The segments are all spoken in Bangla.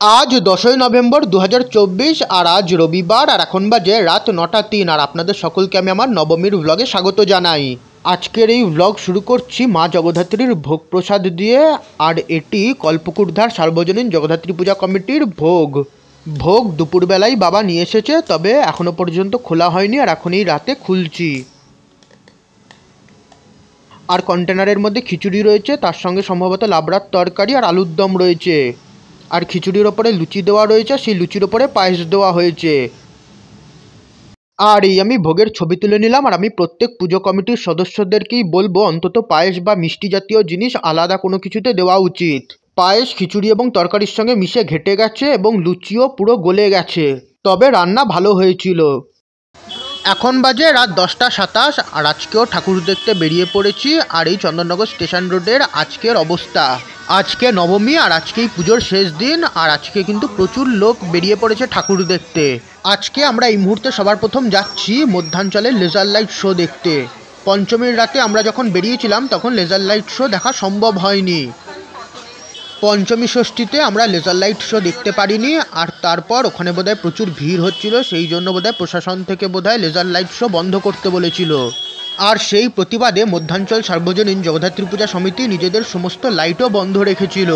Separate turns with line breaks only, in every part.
আজ 10ই নভেম্বর 2024 আর আজ রবিবার আর এখন বাজে রাত 9:03 আর আপনাদের সকলকে আমি আমার নবমীর ব্লগে স্বাগত জানাই। আজকের এই ব্লগ শুরু করছি মা জগদ্ধাত্রীর ভোগ প্রসাদ দিয়ে, আর এটি কল্পকুরধার সার্বজনীন জগদ্ধাত্রী পূজা কমিটির ভোগ দুপুরবেলায় বাবা নিয়ে এসেছে, তবে এখনো পর্যন্ত খোলা হয়নি আর এখন এই রাতে খুলছি। আর কন্টেনারের মধ্যে খিচুড়ি রয়েছে, তার সঙ্গে সম্ভবত লাবড়ার তরকারি আর আলুর দম রয়েছে। আর খিচুড়ির ওপরে লুচি দেওয়া রয়েছে, সেই লুচির ওপরে পায়েস দেওয়া হয়েছে। আর এই আমি ভোগের ছবি তুলে নিলাম, আর আমি প্রত্যেক পুজো কমিটির সদস্যদেরকেই বলবো অন্তত পায়েস বা মিষ্টি জাতীয় জিনিস আলাদা কোনো কিছুতে দেওয়া উচিত। পায়েস খিচুড়ি এবং তরকারির সঙ্গে মিশে ঘেটে গেছে এবং লুচিও পুরো গলে গেছে, তবে রান্না ভালো হয়েছিল। এখন বাজে রাত 10:27 আর আজকেও ঠাকুর দেখতে বেরিয়ে পড়েছি। আর এই চন্দননগর স্টেশন রোডের আজকের অবস্থা, আজকে নবমী আর আজকেই পুজোর শেষ দিন, আর আজকে কিন্তু প্রচুর লোক বেরিয়ে পড়েছে ঠাকুর দেখতে। আজকে আমরা এই মুহূর্তে সবার প্রথম যাচ্ছি মধ্যাঞ্চলের লেজার লাইট শো দেখতে। পঞ্চমীর রাতে আমরা যখন বেরিয়েছিলাম তখন লেজার লাইট শো দেখা সম্ভব হয়নি। পঞ্চমী ষষ্ঠীতে আমরা লেজার লাইট শো দেখতে পারিনি, আর তারপর ওখানে বোধহয় প্রচুর ভিড় হচ্ছিল, সেই জন্য বোধহয় প্রশাসন থেকে বোধহয় লেজার লাইট শো বন্ধ করতে বলেছিল। আর সেই প্রতিবাদে মধ্যাঞ্চল সার্বজনীন জগদ্ধাত্রী পূজা সমিতি নিজেদের সমস্ত লাইটও বন্ধ রেখেছিল।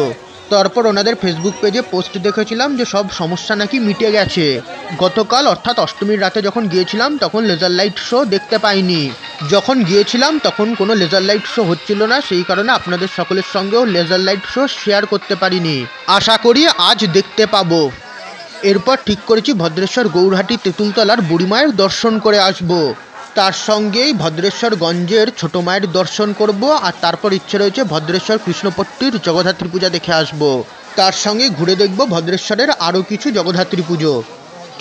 তারপর ওনাদের ফেসবুক পেজে পোস্ট দেখেছিলাম যে সব সমস্যা নাকি মিটে গেছে। গতকাল অর্থাৎ অষ্টমীর রাতে যখন গিয়েছিলাম তখন লেজার লাইট শো দেখতে পাইনি। যখন গিয়েছিলাম তখন কোনো লেজার লাইট শো হচ্ছিল না, সেই কারণে আপনাদের সকলের সঙ্গেও লেজার লাইট শো শেয়ার করতে পারিনি। আশা করি আজ দেখতে পাবো। এরপর ঠিক করেছি ভদ্রেশ্বর গৌরহাটি তেঁতুলতলার বুড়িমায়ের দর্শন করে আসব। তার সঙ্গেই ভদ্রেশ্বরগঞ্জের ছোটো মায়ের দর্শন করব, আর তারপর ইচ্ছে রয়েছে ভদ্রেশ্বর কৃষ্ণপট্টির জগদ্ধাত্রী পূজা দেখে আসব। তার সঙ্গে ঘুরে দেখব ভদ্রেশ্বরের আরও কিছু জগদ্ধাত্রী পুজো।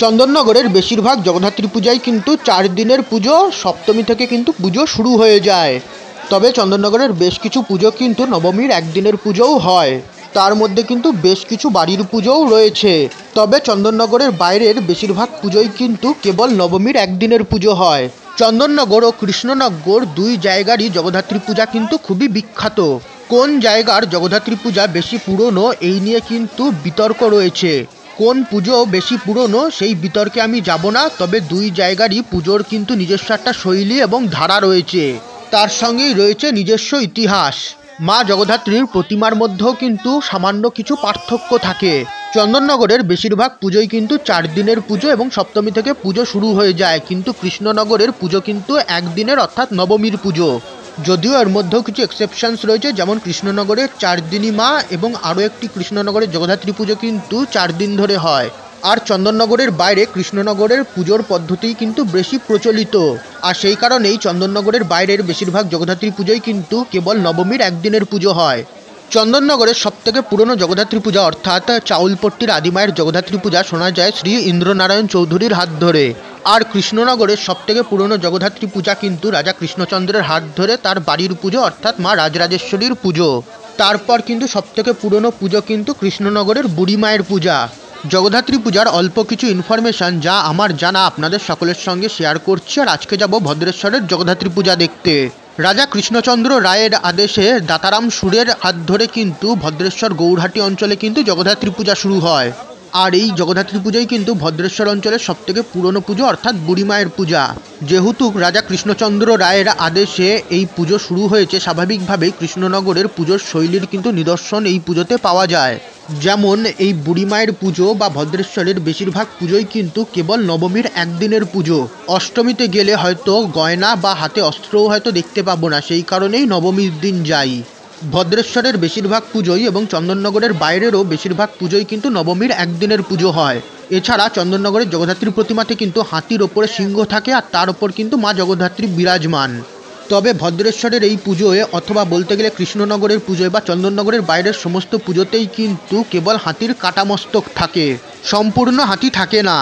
চন্দননগরের বেশিরভাগ জগদ্ধাত্রী পূজাই কিন্তু 4 দিনের পুজো, সপ্তমী থেকে কিন্তু পুজো শুরু হয়ে যায়। তবে চন্দননগরের বেশ কিছু পুজো কিন্তু নবমীর একদিনের পুজোও হয়, তার মধ্যে কিন্তু বেশ কিছু বাড়ির পুজোও রয়েছে। তবে চন্দননগরের বাইরের বেশিরভাগ পুজোই কিন্তু কেবল নবমীর একদিনের পুজো হয়। চন্দননগর ও কৃষ্ণনগর দুই জায়গারই জগদ্ধাত্রী পূজা কিন্তু খুবই বিখ্যাত। কোন জায়গার জগদ্ধাত্রী পূজা বেশি পুরনো এই নিয়ে কিন্তু বিতর্ক রয়েছে। কোন পুজো বেশি পুরনো সেই বিতর্কে আমি যাব না, তবে দুই জায়গারই পুজোর কিন্তু নিজস্ব একটা শৈলী এবং ধারা রয়েছে, তার সঙ্গেই রয়েছে নিজস্ব ইতিহাস। মা জগদ্ধাত্রীর প্রতিমার মধ্যেও কিন্তু সামান্য কিছু পার্থক্য থাকে। চন্দননগরের বেশিরভাগ পুজোই কিন্তু 4 দিনের পুজো এবং সপ্তমী থেকে পুজো শুরু হয়ে যায়, কিন্তু কৃষ্ণনগরের পুজো কিন্তু একদিনের অর্থাৎ নবমীর পুজো। যদিও এর মধ্যেও কিছু এক্সেপশনস রয়েছে, যেমন কৃষ্ণনগরের 4 দিনই মা এবং আরও একটি কৃষ্ণনগরের জগদ্ধাত্রী পুজো কিন্তু 4 দিন ধরে হয়। আর চন্দননগরের বাইরে কৃষ্ণনগরের পুজোর পদ্ধতিই কিন্তু বেশি প্রচলিত, আর সেই কারণেই চন্দননগরের বাইরের বেশিরভাগ জগদ্ধাত্রী পুজোই কিন্তু কেবল নবমীর একদিনের পুজো হয়। চন্দননগরের সবথেকে পুরনো জগদ্ধাত্রী পূজা অর্থাৎ চাউলপট্টির আদিমায়ের জগদ্ধাত্রী পূজা শোনা যায় শ্রী ইন্দ্রনারায়ণ চৌধুরীর হাত ধরে। আর কৃষ্ণনগরের সবথেকে পুরনো জগদ্ধাত্রী পূজা কিন্তু রাজা কৃষ্ণচন্দ্রের হাত ধরে তার বাড়ির পুজো অর্থাৎ মা রাজরাজেশ্বরীর পুজো। তারপর কিন্তু সবথেকে পুরনো পুজো কিন্তু কৃষ্ণনগরের বুড়ি মায়ের পূজা। জগদ্ধাত্রী পূজার অল্প কিছু ইনফরমেশান যা আমার জানা আপনাদের সকলের সঙ্গে শেয়ার করছি। আর আজকে যাব ভদ্রেশ্বরের জগদ্ধাত্রী পূজা দেখতে। রাজা কৃষ্ণচন্দ্র রায়ের আদেশে দাতারাম সুরের হাত ধরে কিন্তু ভদ্রেশ্বর গৌরহাটি অঞ্চলে কিন্তু জগদ্ধাত্রী পূজা শুরু হয়। আর এই জগদ্ধাত্রী পূজাই কিন্তু ভদ্রেশ্বর অঞ্চলের সবথেকে পুরনো পুজো অর্থাৎ বুড়ি মায়ের পূজা। যেহেতু রাজা কৃষ্ণচন্দ্র রায়ের আদেশে এই পুজো শুরু হয়েছে, স্বাভাবিকভাবেই কৃষ্ণনগরের পুজোর শৈলীর কিন্তু নিদর্শন এই পুজোতে পাওয়া যায়। যেমন এই বুড়ি মায়ের পুজো বা ভদ্রেশ্বরের বেশিরভাগ পুজোই কিন্তু কেবল নবমীর একদিনের পুজো। অষ্টমীতে গেলে হয়তো গয়না বা হাতে অস্ত্রও হয়তো দেখতে পাবো না, সেই কারণেই নবমীর দিন যাই। ভদ্রেশ্বরের বেশিরভাগ পুজোই এবং চন্দননগরের বাইরেরও বেশিরভাগ পুজোই কিন্তু নবমীর একদিনের পুজো হয়। এছাড়া চন্দননগরের জগদ্ধাত্রী প্রতিমাতে কিন্তু হাতির ওপরে সিংহ থাকে, আর তার ওপর কিন্তু মা জগদ্ধাত্রী বিরাজমান। তবে ভদ্রেশ্বরের এই পুজোয় অথবা বলতে গেলে কৃষ্ণনগরের পুজোয় বা চন্দননগরের বাইরের সমস্ত পুজোতেই কিন্তু কেবল হাতির কাটা মস্তক থাকে, সম্পূর্ণ হাতি থাকে না।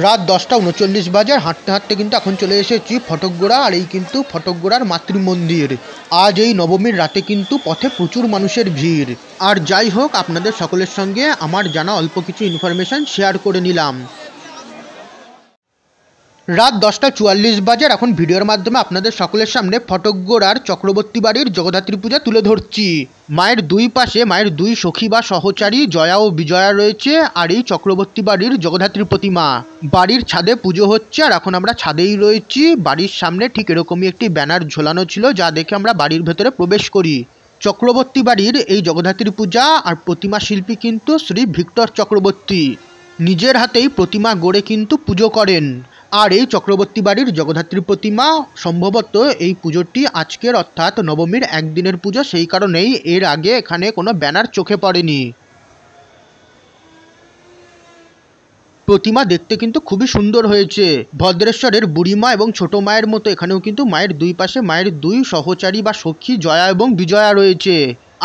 রাত 10:39 বাজে, হাঁটতে হাঁটতে কিন্তু এখন চলে এসেছি ফটকগোড়া, আর এই কিন্তু ফটকগোড়ার মাতৃমন্দির। আজ এই নবমীর রাতে কিন্তু পথে প্রচুর মানুষের ভিড়। আর যাই হোক, আপনাদের সকলের সঙ্গে আমার জানা অল্প কিছু ইনফরমেশান শেয়ার করে নিলাম। রাত 10:44 বাজে। এখন ভিডিওর মাধ্যমে আপনাদের সকলের সামনে ফটকগোড়ার চক্রবর্তী বাড়ির জগদ্ধাত্রী পূজা তুলে ধরছি। মায়ের দুই পাশে মায়ের দুই সখী বা সহচারী জয়া ও বিজয়া রয়েছে, আর এই চক্রবর্তী বাড়ির জগদ্ধাত্রীর প্রতিমা। বাড়ির ছাদে পুজো হচ্ছে, আর এখন আমরা ছাদেই রয়েছি। বাড়ির সামনে ঠিক এরকমই একটি ব্যানার ঝোলানো ছিল, যা দেখে আমরা বাড়ির ভেতরে প্রবেশ করি। চক্রবর্তী বাড়ির এই জগদ্ধাত্রী পূজা আর প্রতিমা শিল্পী কিন্তু শ্রী ভিক্টর চক্রবর্তী নিজের হাতেই প্রতিমা গড়ে কিন্তু পুজো করেন। আর এই চক্রবর্তী বাড়ির জগদ্ধাত্রী প্রতিমা সম্ভবত এই পুজোটি আজকের অর্থাৎ নবমীর একদিনের পুজো, সেই কারণেই এর আগে এখানে কোনো ব্যানার চোখে পড়েনি। প্রতিমা দেখতে কিন্তু খুবই সুন্দর হয়েছে। ভদ্রেশ্বরের বুড়িমা এবং ছোট মায়ের মতো এখানেও কিন্তু মায়ের দুই পাশে মায়ের দুই সহচারী বা সখী জয়া এবং বিজয়া রয়েছে।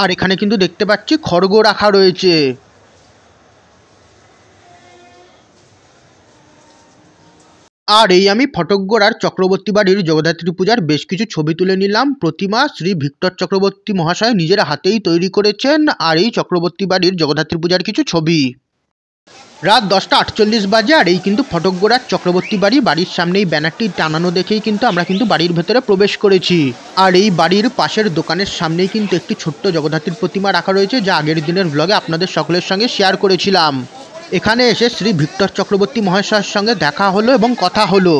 আর এখানে কিন্তু দেখতে পাচ্ছি খড়গ রাখা রয়েছে। আর এই আমি ফটকগোড়ার চক্রবর্তী বাড়ির জগদ্ধাত্রী পূজার বেশ কিছু ছবি তুলে নিলাম। প্রতিমা শ্রী ভিক্টর চক্রবর্তী মহাশয় নিজের হাতেই তৈরি করেছেন। আর এই চক্রবর্তী বাড়ির জগদ্ধাত্রী পূজার কিছু ছবি। রাত 10:48 বাজে। আর এই কিন্তু ফটকগোড়ার চক্রবর্তী বাড়ির সামনেই ব্যানারটি টানানো দেখেই কিন্তু আমরা কিন্তু বাড়ির ভেতরে প্রবেশ করেছি। আর এই বাড়ির পাশের দোকানের সামনেই কিন্তু একটি ছোট্ট জগদ্ধাত্রীর প্রতিমা রাখা রয়েছে, যা আগের দিনের ব্লগে আপনাদের সকলের সঙ্গে শেয়ার করেছিলাম। এখানে এসে শ্রী ভিক্টর চক্রবর্তী মহাশয়ের সঙ্গে দেখা হলো এবং কথা হলো।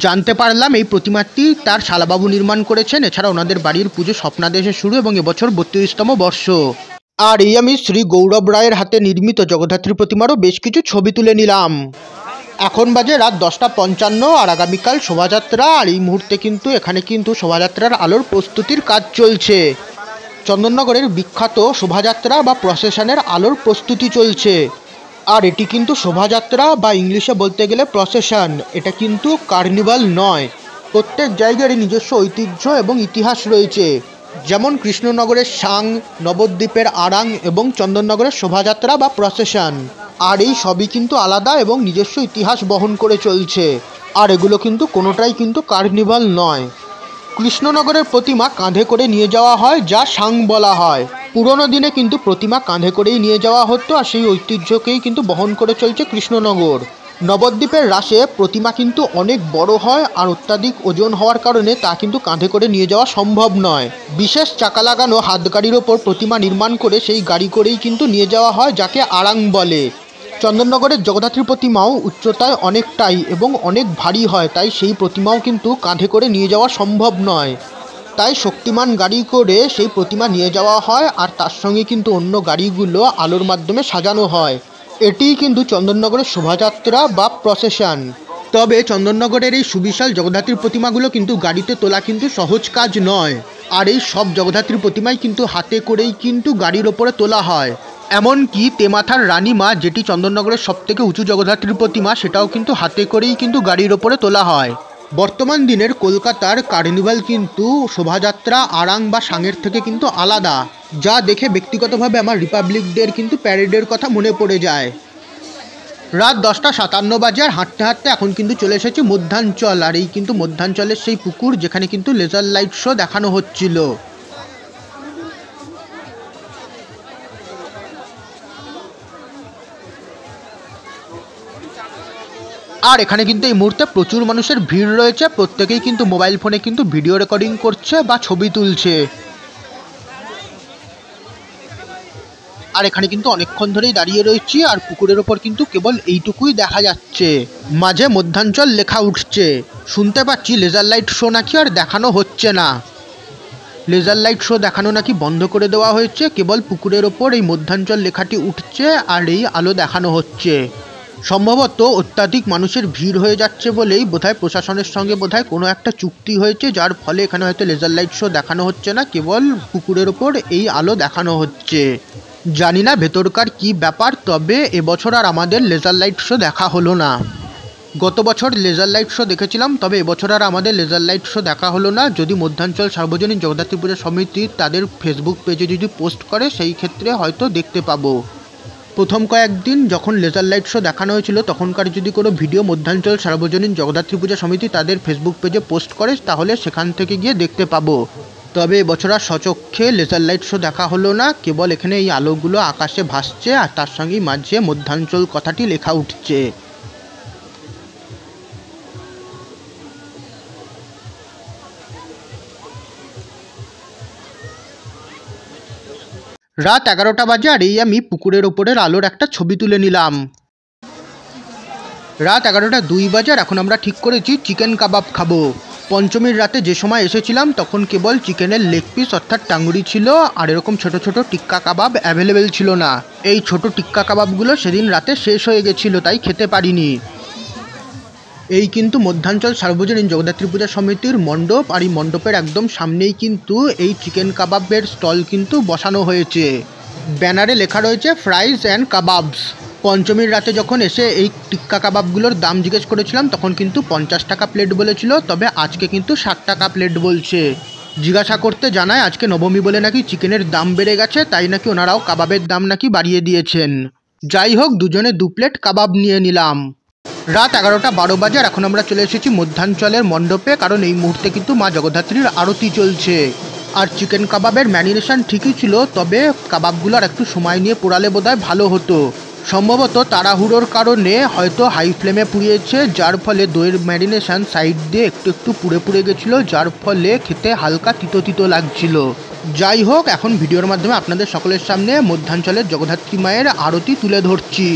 জানতে পারলাম এই প্রতিমাটি তার শালাবাবু নির্মাণ করেছেন। এছাড়া ওনাদের বাড়ির পুজো স্বপ্নাদেশে শুরু এবং এবছর 32তম বর্ষ। আর এই আমি শ্রী গৌরব রায়ের হাতে নির্মিত জগদ্ধাত্রী প্রতিমারও বেশ কিছু ছবি তুলে নিলাম। এখন বাজে রাত 10:55 আর আগামীকাল শোভাযাত্রা। আর এই মুহূর্তে কিন্তু এখানে কিন্তু শোভাযাত্রার আলোর প্রস্তুতির কাজ চলছে। চন্দননগরের বিখ্যাত শোভাযাত্রা বা প্রসেশনের আলোর প্রস্তুতি চলছে। আর এটি কিন্তু শোভাযাত্রা বা ইংলিশে বলতে গেলে প্রসেশন, এটা কিন্তু কার্নিভাল নয়। প্রত্যেক জায়গারই নিজস্ব ঐতিহ্য এবং ইতিহাস রয়েছে। যেমন কৃষ্ণনগরের সাং, নবদ্বীপের আরাং এবং চন্দননগরের শোভাযাত্রা বা প্রসেশন। আর এই সবই কিন্তু আলাদা এবং নিজস্ব ইতিহাস বহন করে চলছে। আর এগুলো কিন্তু কোনোটাই কিন্তু কার্নিভাল নয়। কৃষ্ণনগরের প্রতিমা কাঁধে করে নিয়ে যাওয়া হয়, যা সাং বলা হয়। পুরনো দিনে কিন্তু প্রতিমা কাঁধে করেই নিয়ে যাওয়া হতো, আর সেই ঐতিহ্যকেই কিন্তু বহন করে চলছে কৃষ্ণনগর। নবদ্বীপের রাসে প্রতিমা কিন্তু অনেক বড় হয়, আর অত্যাধিক ওজন হওয়ার কারণে তা কিন্তু কাঁধে করে নিয়ে যাওয়া সম্ভব নয়। বিশেষ চাকা লাগানো হাতগাড়ির ওপর প্রতিমা নির্মাণ করে সেই গাড়ি করেই কিন্তু নিয়ে যাওয়া হয়, যাকে আরাং বলে। চন্দননগরের জগদ্ধাত্রী প্রতিমাও উচ্চতায় অনেকটাই এবং অনেক ভারী হয়, তাই সেই প্রতিমাও কিন্তু কাঁধে করে নিয়ে যাওয়া সম্ভব নয়। তাই শক্তিমান গাড়ি করে সেই প্রতিমা নিয়ে যাওয়া হয়, আর তার সঙ্গে কিন্তু অন্য গাড়িগুলো আলোর মাধ্যমে সাজানো হয়। এটিই কিন্তু চন্দননগরের শোভাযাত্রা বা প্রসেশন। তবে চন্দননগরের এই সুবিশাল জগদ্ধাত্রীর প্রতিমাগুলো কিন্তু গাড়িতে তোলা কিন্তু সহজ কাজ নয়। আর এই সব জগদ্ধাত্রীর প্রতিমাই কিন্তু হাতে করেই কিন্তু গাড়ির ওপরে তোলা হয়। এমনকি তেমাথার রানীমা, যেটি চন্দননগরের সবথেকে উঁচু জগদ্ধাত্রীর প্রতিমা, সেটাও কিন্তু হাতে করেই কিন্তু গাড়ির ওপরে তোলা হয়। বর্তমান দিনের কলকাতার কার্নিভাল কিন্তু শোভাযাত্রা আরাং বা সাঙের থেকে কিন্তু আলাদা, যা দেখে ব্যক্তিগতভাবে আমার রিপাবলিক ডের কিন্তু প্যারেডের কথা মনে পড়ে যায়। রাত 10:57 বাজে। আর হাঁটতে হাঁটতে এখন কিন্তু চলে এসেছি মধ্যাঞ্চল। আর এই কিন্তু মধ্যাঞ্চলের সেই পুকুর, যেখানে কিন্তু লেজার লাইট শো দেখানো হচ্ছিল। আর এখানে কিন্তু এই মুহূর্তে প্রচুর মানুষের ভিড় রয়েছে। প্রত্যেকেই কিন্তু মোবাইল ফোনে কিন্তু ভিডিও রেকর্ডিং করছে বা ছবি তুলছে। আর এখানে কিন্তু অনেকক্ষণ ধরেই দাঁড়িয়ে রয়েছি। আর পুকুরের ওপর কিন্তু কেবল এইটুকুই দেখা যাচ্ছে, মাঝে মধ্যাঞ্চল লেখা উঠছে। শুনতে পাচ্ছি লেজার লাইট শো নাকি আর দেখানো হচ্ছে না। লেজার লাইট শো দেখানো নাকি বন্ধ করে দেওয়া হয়েছে। কেবল পুকুরের ওপর এই মধ্যাঞ্চল লেখাটি উঠছে আর এই আলো দেখানো হচ্ছে। সম্ভবত অত্যাধিক মানুষের ভিড় হয়ে যাচ্ছে বলেই বোধহয় প্রশাসনের সঙ্গে বোধহয় কোনো একটা চুক্তি হয়েছে, যার ফলে এখানে হয়তো লেজার লাইট শো দেখানো হচ্ছে না, কেবল পুকুরের ওপর এই আলো দেখানো হচ্ছে। জানি না ভেতরকার কি ব্যাপার, তবে এবছর আর আমাদের লেজার লাইট শো দেখা হলো না। গত বছর লেজার লাইট শো দেখেছিলাম, তবে এবছর আর আমাদের লেজার লাইট শো দেখা হলো না। যদি মধ্যাঞ্চল সার্বজনীন জগদ্ধাত্রী পূজা সমিতি তাদের ফেসবুক পেজে যদি পোস্ট করে, সেই ক্ষেত্রে হয়তো দেখতে পাবো। প্রথম কয়েকদিন যখন লেজার লাইট শো দেখানো হয়েছিল, তখনকার যদি কোনো ভিডিও মধ্যাঞ্চল সার্বজনীন জগদ্ধাত্রী পূজা সমিতি তাদের ফেসবুক পেজে পোস্ট করে, তাহলে সেখান থেকে গিয়ে দেখতে পাবো। তবে এবছর আর সচক্ষে লেজার লাইট শো দেখা হলো না। কেবল এখানে এই আলোগুলো আকাশে ভাসছে, আর তার সঙ্গেই মাঝে মধ্যাঞ্চল কথাটি লেখা উঠছে। রাত 11টা বাজে আর এই আমি পুকুরের ওপরের আলোর একটা ছবি তুলে নিলাম। রাত 11টা 2 বাজে আর এখন আমরা ঠিক করেছি চিকেন কাবাব খাবো। পঞ্চমীর রাতে যে সময় এসেছিলাম তখন কেবল চিকেনের লেগ পিস অর্থাৎ টাঙ্গুরি ছিল, আর এরকম ছোট ছোট টিক্কা কাবাব অ্যাভেলেবেল ছিল না। এই ছোট টিক্কা কাবাবগুলো সেদিন রাতে শেষ হয়ে গেছিলো, তাই খেতে পারিনি। এই কিন্তু মধ্যাঞ্চল সার্বজনীন জগদ্ধাত্রী পূজা সমিতির মণ্ডপ, আর এই মণ্ডপের একদম সামনেই কিন্তু এই চিকেন কাবাবের স্টল কিন্তু বসানো হয়েছে। ব্যানারে লেখা রয়েছে ফ্রাইজ অ্যান্ড কাবাবস। পঞ্চমীর রাতে যখন এসে এই টিক্কা কাবাবগুলোর দাম জিজ্ঞেস করেছিলাম তখন কিন্তু 50 টাকা প্লেট বলেছিল, তবে আজকে কিন্তু 60 টাকা প্লেট বলছে। জিজ্ঞাসা করতে জানায় আজকে নবমী বলে নাকি চিকেনের দাম বেড়ে গেছে, তাই নাকি ওনারাও কাবাবের দাম নাকি বাড়িয়ে দিয়েছেন। যাই হোক, দুজনে 2 প্লেট কাবাব নিয়ে নিলাম। রাত 11টা 12 বাজে আর এখন আমরা চলে এসেছি মধ্যাঞ্চলের মণ্ডপে, কারণ এই মুহূর্তে কিন্তু মা জগদ্ধাত্রীর আরতি চলছে। আর চিকেন কাবাবের ম্যারিনেশন ঠিকই ছিল, তবে কাবাবগুলো আর একটু সময় নিয়ে পোড়ালে বোধহয় ভালো হতো। সম্ভবত তাড়াহুড়োর কারণে হয়তো হাই ফ্লেমে পুড়িয়েছে, যার ফলে দইয়ের ম্যারিনেশন সাইড দিয়ে একটু একটু পুড়ে পুড়ে গেছিলো, যার ফলে খেতে হালকা তিতো তিতো লাগছিল। যাই হোক, এখন ভিডিওর মাধ্যমে আপনাদের সকলের সামনে মধ্যাঞ্চলের জগদ্ধাত্রী মায়ের আরতি তুলে ধরছি।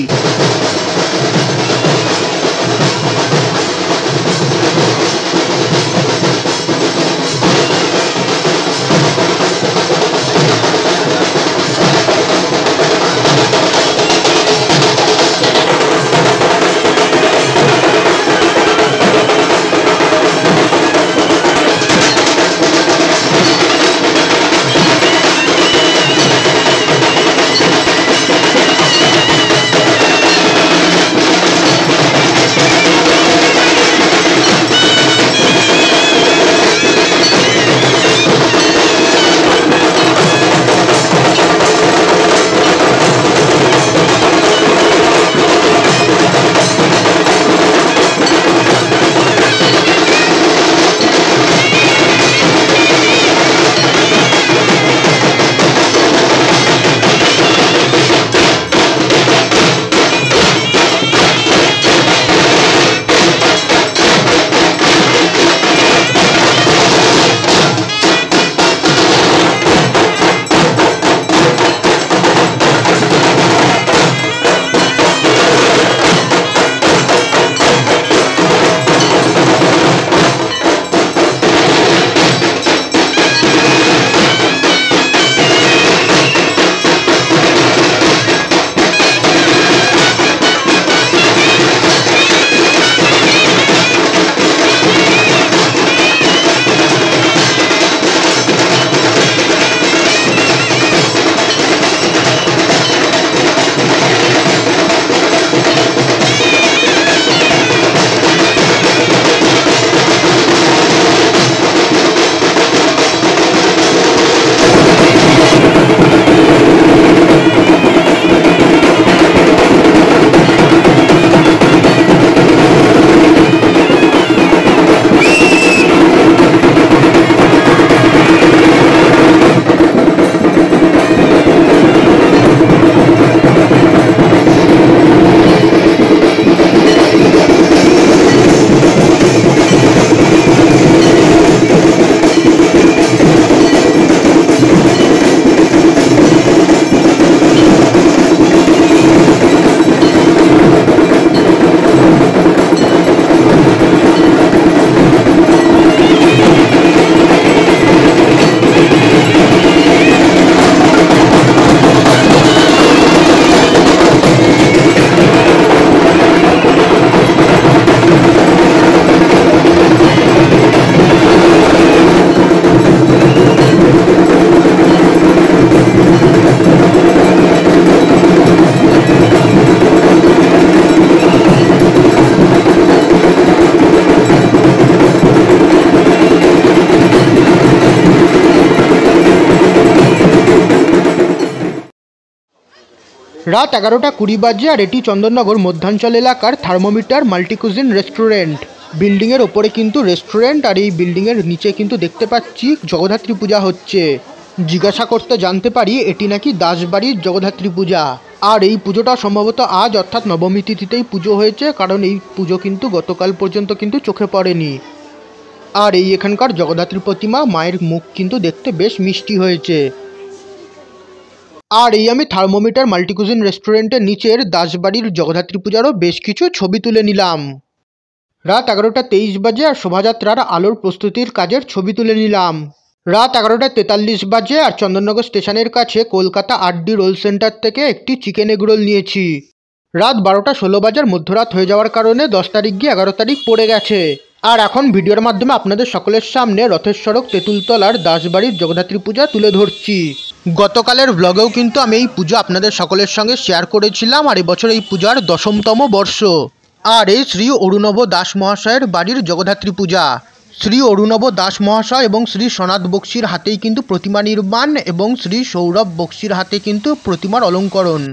রাত 11টা 20 বাজে আর এটি চন্দননগর মধ্যাঞ্চল এলাকার থার্মোমিটার মাল্টিকুজিন রেস্টুরেন্ট। বিল্ডিংয়ের ওপরে কিন্তু রেস্টুরেন্ট, আর এই বিল্ডিংয়ের নিচে কিন্তু দেখতে পাচ্ছি জগদ্ধাত্রী পূজা হচ্ছে। জিজ্ঞাসা করতে জানতে পারি এটি নাকি দাসবাড়ির জগদ্ধাত্রী পূজা, আর এই পুজোটা সম্ভবত আজ অর্থাৎ নবমী তিথিতেই পুজো হয়েছে, কারণ এই পুজো কিন্তু গতকাল পর্যন্ত কিন্তু চোখে পড়েনি। আর এই এখানকার জগদ্ধাত্রী প্রতিমা মায়ের মুখ কিন্তু দেখতে বেশ মিষ্টি হয়েছে। আর এই আমি থার্মোমিটার মাল্টিকুজিন রেস্টুরেন্টের নিচের দাসবাড়ির জগদ্ধাত্রী পূজারও বেশ কিছু ছবি তুলে নিলাম। রাত 11:23 বাজে আর শোভাযাত্রার আলোর প্রস্তুতির কাজের ছবি তুলে নিলাম। রাত 11:43 বাজে আর চন্দননগর স্টেশনের কাছে কলকাতা আরডি রোল সেন্টার থেকে একটি চিকেন এগরোল নিয়েছি। রাত 12:16 বাজার মধ্যরাত হয়ে যাওয়ার কারণে 10 তারিখ গিয়ে 11 তারিখ পড়ে গেছে। আর এখন ভিডিওর মাধ্যমে আপনাদের সকলের সামনে রথের সড়ক তেঁতুলতলার দাসবাড়ির জগদ্ধাত্রী পূজা তুলে ধরছি। গতকালের ব্লগেও কিন্তু আমি এই পুজো আপনাদের সকলের সঙ্গে শেয়ার করেছিলাম। আর এবছর এই পূজার 10তম বর্ষ। আর এই শ্রী অরুণব দাস মহাশয়ের বাড়ির জগদ্ধাত্রী পূজা। শ্রী অরুণব দাস মহাশয় এবং শ্রী সনাত বক্সির হাতেই কিন্তু প্রতিমা নির্মাণ এবং শ্রী সৌরভ বক্সির হাতে কিন্তু প্রতিমার অলঙ্করণ।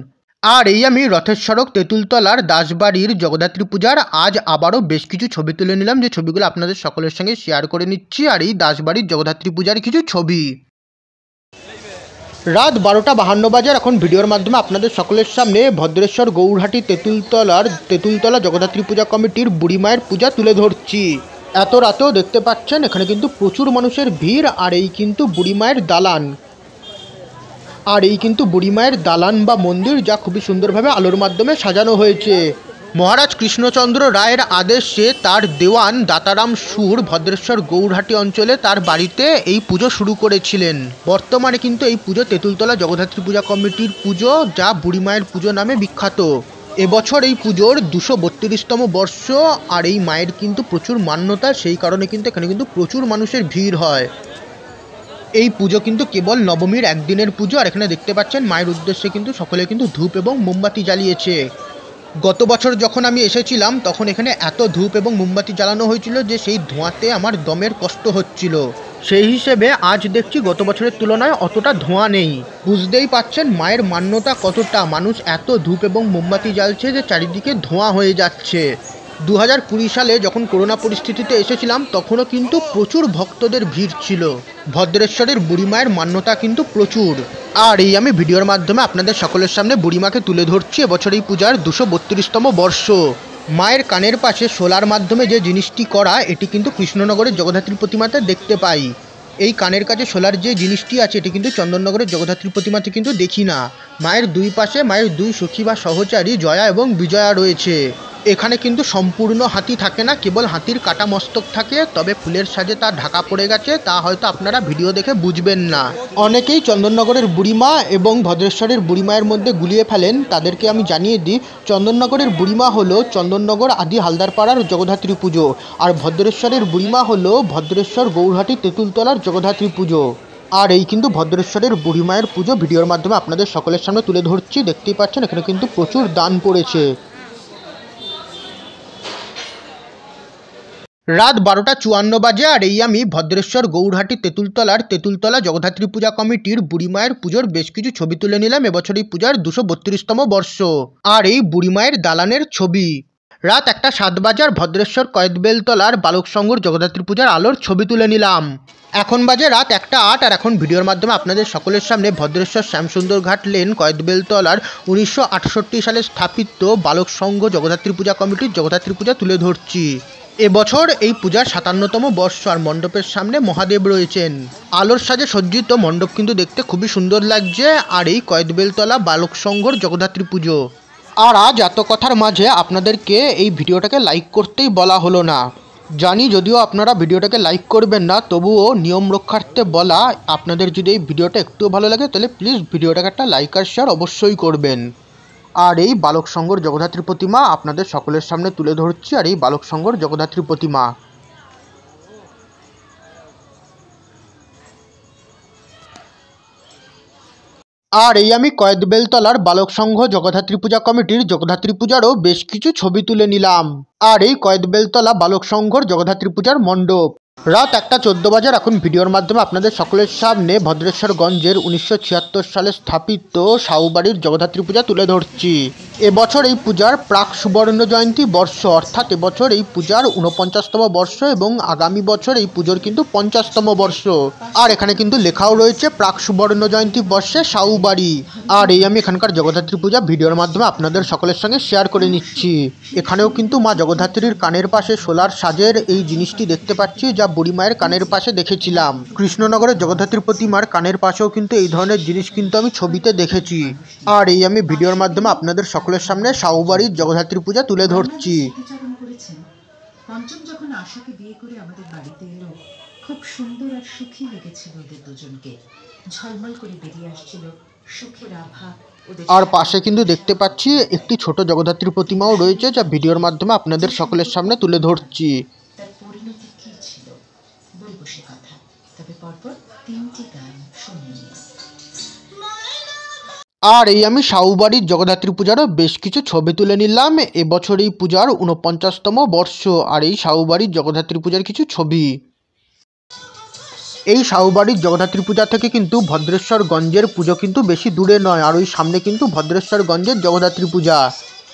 আর এই আমি রথের সড়ক তেঁতুলতলার দাসবাড়ির জগদ্ধাত্রী পূজার আজ আবারও বেশ কিছু ছবি তুলে নিলাম, যে ছবিগুলো আপনাদের সকলের সঙ্গে শেয়ার করে নিচ্ছি। আর এই দাসবাড়ির জগদ্ধাত্রী পূজার কিছু ছবি। রাত 12:52 বাজে এখন ভিডিওর মাধ্যমে আপনাদের সকলের সামনে ভদ্রেশ্বর গৌরহাটি তেঁতুলতলা জগদ্ধাত্রী পূজা কমিটির বুড়িমায়ের পূজা তুলে ধরছি। এত রাতেও দেখতে পাচ্ছেন এখানে কিন্তু প্রচুর মানুষের ভিড়। আর এই কিন্তু বুড়িমায়ের দালান। আর এই কিন্তু বুড়িমায়ের দালান বা মন্দির, যা খুবই সুন্দরভাবে আলোর মাধ্যমে সাজানো হয়েছে। মহারাজ কৃষ্ণচন্দ্র রায়ের আদেশে তার দেওয়ান দাতারাম সুর ভদ্রেশ্বর গৌরহাটি অঞ্চলে তার বাড়িতে এই পুজো শুরু করেছিলেন। বর্তমানে কিন্তু এই পুজো তেঁতুলতলা জগদ্ধাত্রী পূজা কমিটির পুজো, যা বুড়িমায়ের পুজো নামে বিখ্যাত। এবছর এই পুজোর 232তম বর্ষ। আর এই মায়ের কিন্তু প্রচুর মান্যতা, সেই কারণে কিন্তু এখানে কিন্তু প্রচুর মানুষের ভিড় হয়। এই পুজো কিন্তু কেবল নবমীর একদিনের পুজো। আর এখানে দেখতে পাচ্ছেন মায়ের উদ্দেশ্যে কিন্তু সকলে কিন্তু ধূপ এবং মোমবাতি জ্বালিয়েছে। গত বছর যখন আমি এসেছিলাম তখন এখানে এত ধূপ এবং মোমবাতি জ্বালানো হয়েছিল যে সেই ধোঁয়াতে আমার দমের কষ্ট হচ্ছিল। সেই হিসেবে আজ দেখছি গত বছরের তুলনায় অতটা ধোঁয়া নেই। বুঝতেই পাচ্ছেন মায়ের মান্যতা কতটা। মানুষ এত ধূপ এবং মোমবাতি জ্বালছে যে চারিদিকে ধোঁয়া হয়ে যাচ্ছে। 2020 সালে যখন করোনা পরিস্থিতিতে এসেছিলাম তখনও কিন্তু প্রচুর ভক্তদের ভিড় ছিল। ভদ্রেশ্বরের বুড়িমায়ের মান্যতা কিন্তু প্রচুর। আর এই আমি ভিডিওর মাধ্যমে আপনাদের সকলের সামনে বুড়িমাকে তুলে ধরছি এবছর এই পূজার 232তম বর্ষ। মায়ের কানের পাশে শোলার মাধ্যমে যে জিনিসটি করা, এটি কিন্তু কৃষ্ণনগরের জগদ্ধাত্রী প্রতিমাতে দেখতে পাই। এই কানের কাছে শোলার যে জিনিসটি আছে এটি কিন্তু চন্দননগরের জগদ্ধাত্রী প্রতিমাতে কিন্তু দেখি না। মায়ের দুই পাশে মায়ের দুই সখী বা সহচারী জয়া এবং বিজয়া রয়েছে। এখানে কিন্তু সম্পূর্ণ হাতি থাকে না, কেবল হাতির কাটা মস্তক থাকে। তবে ফুলের সাজে তা ঢাকা পড়ে গেছে, তা হয়তো আপনারা ভিডিও দেখে বুঝবেন না। অনেকেই চন্দননগরের বুড়িমা এবং ভদ্রেশ্বরের বুড়িমায়ের মধ্যে গুলিয়ে ফেলেন। তাদেরকে আমি জানিয়ে দিই, চন্দননগরের বুড়িমা হলো চন্দননগর আদি হালদারপাড়ার জগদ্ধাত্রী পুজো। আর ভদ্রেশ্বরের বুড়িমা হলো ভদ্রেশ্বর গৌরহাটি তেঁতুলতলার জগদ্ধাত্রী পুজো। আর এই কিন্তু ভদ্রেশ্বরের বুড়িমায়ের পুজো ভিডিওর মাধ্যমে আপনাদের সকলের সামনে তুলে ধরছি। দেখতেই পাচ্ছেন এখানে কিন্তু প্রচুর দান পড়েছে। রাত 12:54 বাজে আর এই আমি ভদ্রেশ্বর গৌরহাটি তেঁতুলতলা জগদ্ধাত্রী পূজা কমিটির বুড়িমায়ের পুজোর বেশ কিছু ছবি তুলে নিলাম এবছর এই পূজার 232তম বর্ষ। আর এই বুড়িমায়ের দালানের ছবি। রাত 1:07 বাজে আর ভদ্রেশ্বর কয়েদবেলতলার বালক সংঘর জগদ্ধাত্রী পূজার আলোর ছবি তুলে নিলাম। এখন বাজে রাত 1:08 আর এখন ভিডিওর মাধ্যমে আপনাদের সকলের সামনে ভদ্রেশ্বর শ্যামসুন্দর ঘাট লেন কয়েদবেলতলার 1968 সালে স্থাপিত বালক সংঘ জগদ্ধাত্রী পূজা কমিটির জগদ্ধাত্রী পূজা তুলে ধরছি। এবছর এই পূজার 57তম বর্ষ। আর মণ্ডপের সামনে মহাদেব রয়েছেন। আলোর সাজে সজ্জিত মণ্ডপ কিন্তু দেখতে খুবই সুন্দর লাগছে। আর এই কয়েদবেলতলা বালক সংঘর জগদ্ধাত্রী পুজো। আর আজ এত কথার মাঝে আপনাদেরকে এই ভিডিওটাকে লাইক করতেই বলা হলো না। জানি যদিও আপনারা ভিডিওটাকে লাইক করবেন না, তবুও নিয়ম রক্ষার্থে বলা, আপনাদের যদি এই ভিডিওটা একটু ভালো লাগে তাহলে প্লিজ ভিডিওটাকে একটা লাইক আর শেয়ার অবশ্যই করবেন। আর এই বালক সংঘর জগদ্ধাত্রী প্রতিমা আপনাদের সকলের সামনে তুলে ধরছি। আর এই বালক সংঘর জগদ্ধাত্রী প্রতিমা। আর এই আমি কয়েদবেলতলার বালক সংঘ জগদ্ধাত্রী পূজা কমিটির জগদ্ধাত্রী পূজারও বেশ কিছু ছবি তুলে নিলাম। আর এই কয়েদবেলতলা বালক সংঘর জগদ্ধাত্রী পূজার মণ্ডপ। রাত 1:14 বাজে এখন ভিডিওর মাধ্যমে আপনাদের সকলের সামনে ভদ্রেশ্বরগঞ্জের 1976 সালে স্থাপিত সাউবাড়ির জগদ্ধাত্রী পূজা তুলে ধরছি। এবছর এই পূজার প্রাক সুবর্ণ জয়ন্তী বর্ষ, অর্থাৎ এবছর এই পূজার 49তম বর্ষ এবং আগামী বছর এই পুজোর কিন্তু 50তম বর্ষ। আর এখানে কিন্তু লেখাও রয়েছে প্রাক সুবর্ণ জয়ন্তী বর্ষে সাউবাড়ি। আর এই আমি এখানকার জগদ্ধাত্রী পূজা ভিডিওর মাধ্যমে আপনাদের সকলের সঙ্গে শেয়ার করে নিচ্ছি। এখানেও কিন্তু মা জগদ্ধাত্রীর কানের পাশে সোলার সাজের এই জিনিসটি দেখতে পাচ্ছি, যা বুড়ি মায়ের কানের পাশে দেখেছিলাম। কৃষ্ণনগরের জগদ্ধাত্রী প্রতিমার কানের পাশেও কিন্তু এই ধরনের জিনিস কিন্তু আমি ছবিতে দেখেছি। আর এই আমি ভিডিওর মাধ্যমে আপনাদের সকলের সামনে সাউবাড়ির জগদ্ধাত্রী পূজা তুলে ধরছি।
পঞ্চম যখন আশাকে বিয়ে করে আমাদের বাড়িতে এলো, খুব সুন্দর আর সুখী লেগেছিল ওদের দুজনকে। ঝলমল করে বেরিয়ে আসছিল সুখের আভা।
আর পাশে কিন্তু দেখতে পাচ্ছি একটি ছোট জগদ্ধাত্রী প্রতিমাও রয়েছে, যা ভিডিওর মাধ্যমে আপনাদের সকলের সামনে তুলে ধরছি।
তার পরিণতি কি ছিল বলবো সে কথা, তবে পরপর 3টি গান শুনিয়ে।
আর এই আমি সাউবাড়ির জগদ্ধাত্রী পূজারও বেশ কিছু ছবি তুলে নিলাম। এবছর এই পূজার 49তম বর্ষ। আর এই সাউবাড়ির জগদ্ধাত্রী পূজার কিছু ছবি। এই সাউবাড়ির জগদ্ধাত্রী পূজা থেকে কিন্তু ভদ্রেশ্বরগঞ্জের পুজো কিন্তু বেশি দূরে নয়। আর ওই সামনে কিন্তু ভদ্রেশ্বরগঞ্জের জগদ্ধাত্রী পূজা।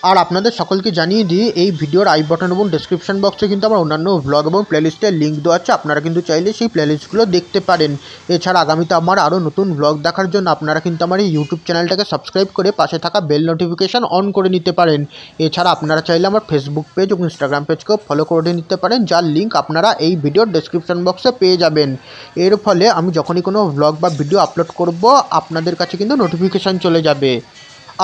আর আপনাদের সকলকে জানিয়ে দিই, এই ভিডিওর আই বাটন এবং ডেসক্রিপশন বক্সে কিন্তু আমার অন্যান্য ব্লগ এবং প্লেলিস্টের লিঙ্ক দেওয়া আছে। আপনারা কিন্তু চাইলে সেই প্লেলিস্টগুলো দেখতে পারেন। এছাড়া আগামীতে আমার আরও নতুন ব্লগ দেখার জন্য আপনারা কিন্তু আমার এই ইউটিউব চ্যানেলটাকে সাবস্ক্রাইব করে পাশে থাকা বেল নোটিফিকেশান অন করে নিতে পারেন। এছাড়া আপনারা চাইলে আমার ফেসবুক পেজ এবং ইনস্টাগ্রাম পেজকেও ফলো করে নিতে পারেন, যার লিঙ্ক আপনারা এই ভিডিওর ডেসক্রিপশন বক্সে পেয়ে যাবেন। এর ফলে আমি যখনই কোনো ব্লগ বা ভিডিও আপলোড করব, আপনাদের কাছে কিন্তু নোটিফিকেশান চলে যাবে।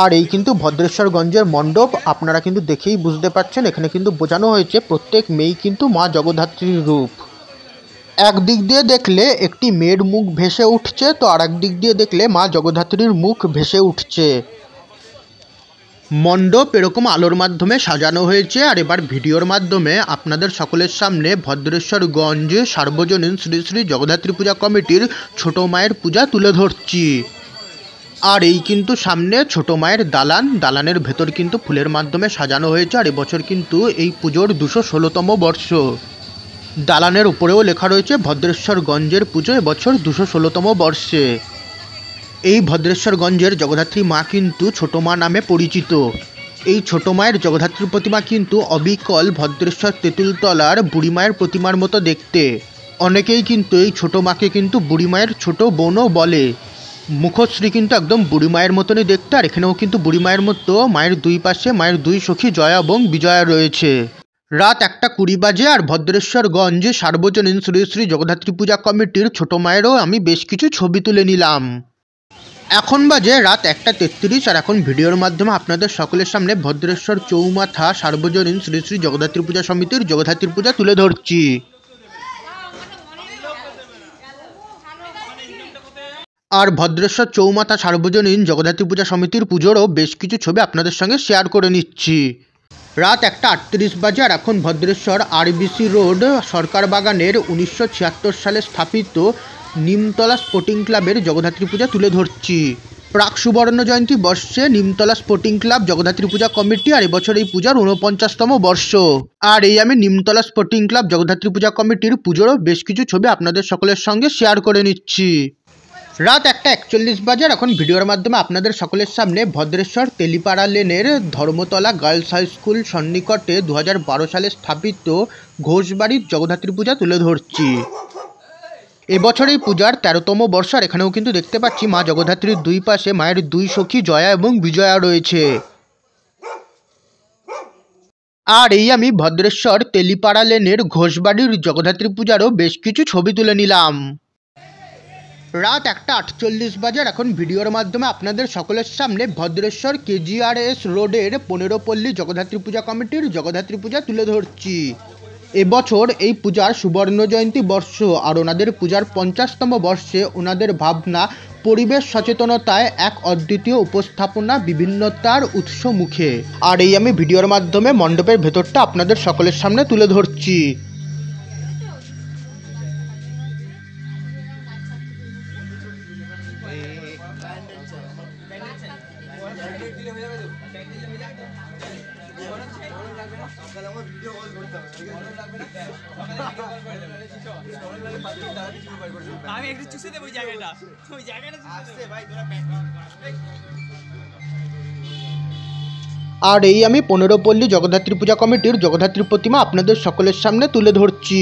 আর এই কিন্তু ভদ্রেশ্বরগঞ্জের মণ্ডপ, আপনারা কিন্তু দেখেই বুঝতে পারছেন, এখানে কিন্তু বোঝানো হয়েছে প্রত্যেক মেয়েই কিন্তু মা জগদ্ধাত্রীর রূপ। একদিক দিয়ে দেখলে একটি মেয়ের মুখ ভেসে উঠছে, তো আর একদিক দিয়ে দেখলে মা জগদ্ধাত্রীর মুখ ভেসে উঠছে। মণ্ডপ এরকম আলোর মাধ্যমে সাজানো হয়েছে। আর এবার ভিডিওর মাধ্যমে আপনাদের সকলের সামনে ভদ্রেশ্বরগঞ্জ সার্বজনীন শ্রী শ্রী জগদ্ধাত্রী পূজা কমিটির ছোট মায়ের পূজা তুলে ধরছি। আর এই কিন্তু সামনে ছোট মায়ের দালান, দালানের ভেতর কিন্তু ফুলের মাধ্যমে সাজানো হয়েছে। আর এবছর কিন্তু এই পুজোর 216তম বর্ষ। দালানের উপরেও লেখা রয়েছে ভদ্রেশ্বরগঞ্জের পুজো এবছর 216তম বর্ষে। এই ভদ্রেশ্বরগঞ্জের জগদ্ধাত্রী মা কিন্তু ছোট মা নামে পরিচিত। এই ছোট মায়ের জগদ্ধাত্রী প্রতিমা কিন্তু অবিকল ভদ্রেশ্বর তেঁতুলতলার বুড়ি মায়ের প্রতিমার মতো দেখতে। অনেকেই কিন্তু এই ছোট মাকে কিন্তু বুড়ি মায়ের ছোট বোনও বলে। মুখশ্রী কিন্তু একদম বুড়ি মায়ের মতনই দেখতে। আর এখানেও কিন্তু বুড়ি মায়ের মতো মায়ের দুই পাশে মায়ের দুই সখী জয়া এবং বিজয়া রয়েছে। রাত 1:20 বাজে। আর ভদ্রেশ্বরগঞ্জ সার্বজনীন শ্রী শ্রী জগদ্ধাত্রী পূজা কমিটির ছোট মায়েরও আমি বেশ কিছু ছবি তুলে নিলাম। এখন বাজে রাত 1:33। আর এখন ভিডিওর মাধ্যমে আপনাদের সকলের সামনে ভদ্রেশ্বর চৌমাথা সার্বজনীন শ্রী শ্রী জগদ্ধাত্রী পূজা সমিতির জগদ্ধাত্রী পূজা তুলে ধরছি। আর ভদ্রেশ্বর চৌমাথা সার্বজনীন জগদ্ধাত্রী পূজা সমিতির পুজোরও বেশ কিছু ছবি আপনাদের সঙ্গে শেয়ার করে নিচ্ছি। রাত 1:38 বাজে। আর এখন ভদ্রেশ্বর আরবিসি রোড সরকার বাগানের 1976 সালে স্থাপিত নিমতলা স্পোর্টিং ক্লাবের জগদ্ধাত্রী পূজা তুলে ধরছি। প্রাক সুবর্ণ জয়ন্তী বর্ষে নিমতলা স্পোর্টিং ক্লাব জগদ্ধাত্রী পূজা কমিটি। আর এবছর এই পূজার 49তম বর্ষ। আর এই আমি নিমতলা স্পোর্টিং ক্লাব জগদ্ধাত্রী পূজা কমিটির পুজোরও বেশ কিছু ছবি আপনাদের সকলের সঙ্গে শেয়ার করে নিচ্ছি। রাত 1:41 বাজে। এখন ভিডিওর মাধ্যমে আপনাদের সকলের সামনে ভদ্রেশ্বর তেলিপাড়া লেনের ধর্মতলা গার্লস হাই স্কুল সন্নিকটে 2012 সালে স্থাপিত ঘোষবাড়ির জগদ্ধাত্রী পূজা তুলে ধরছি। এবছর এই পূজার 13তম বর্ষ। আর এখানেও কিন্তু দেখতে পাচ্ছি মা জগদ্ধাত্রীর দুই পাশে মায়ের দুই সখী জয়া এবং বিজয়া রয়েছে। আর এই আমি ভদ্রেশ্বর তেলিপাড়া লেনের ঘোষবাড়ির জগদ্ধাত্রী পূজারও বেশ কিছু ছবি তুলে নিলাম। রাত 1:48 বাজে। এখন ভিডিওর মাধ্যমে আপনাদের সকলের সামনে ভদ্রেশ্বর KGRS রোডের 15 পল্লী জগদ্ধাত্রী পূজা কমিটির জগদ্ধাত্রী পূজা তুলে ধরছি। এবছর এই পূজার সুবর্ণ জয়ন্তী বর্ষ। আর ওনাদের পূজার 50তম বর্ষে ওনাদের ভাবনা পরিবেশ সচেতনতায় এক অদ্বিতীয় উপস্থাপনা বিভিন্নতার উৎস মুখে। আর এই আমি ভিডিওর মাধ্যমে মণ্ডপের ভেতরটা আপনাদের সকলের সামনে তুলে ধরছি।
আমি একটু চুষে দেব ওই জায়গাটা আসছে ভাই তোরা
আর এই আমি 15 পল্লী জগদ্ধাত্রী পূজা কমিটির জগদ্ধাত্রী প্রতিমা আপনাদের সকলের সামনে তুলে ধরছি।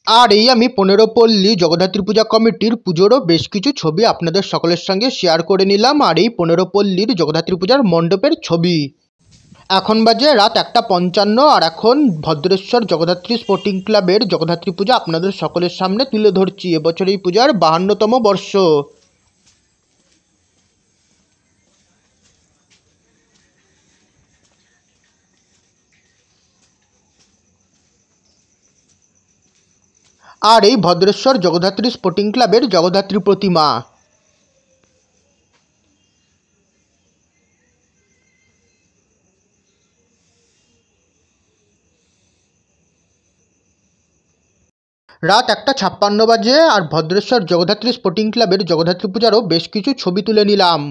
আর এই আমি 15 পল্লী জগদ্ধাত্রী পূজা কমিটির পুজোরও বেশ কিছু ছবি আপনাদের সকলের সঙ্গে শেয়ার করে নিলাম। আর এই 15 পল্লীর জগদ্ধাত্রী পূজার মণ্ডপের ছবি। এখন বাজে রাত 1:55 আর এখন ভদ্রেশ্বর জগদ্ধাত্রী স্পোর্টিং ক্লাবের জগদ্ধাত্রী পূজা আপনাদের সকলের সামনে তুলে ধরছি। এবছর এই পূজার 52তম বর্ষ। আর এই ভদ্রেশ্বর জগদ্ধাত্রী স্পোর্টিং ক্লাবের জগদ্ধাত্রী প্রতিমা। রাত 1:56 বাজে আর ভদ্রেশ্বর জগদ্ধাত্রী স্পোর্টিং ক্লাবের জগদ্ধাত্রী পূজারও বেশ কিছু ছবি তুলে নিলাম।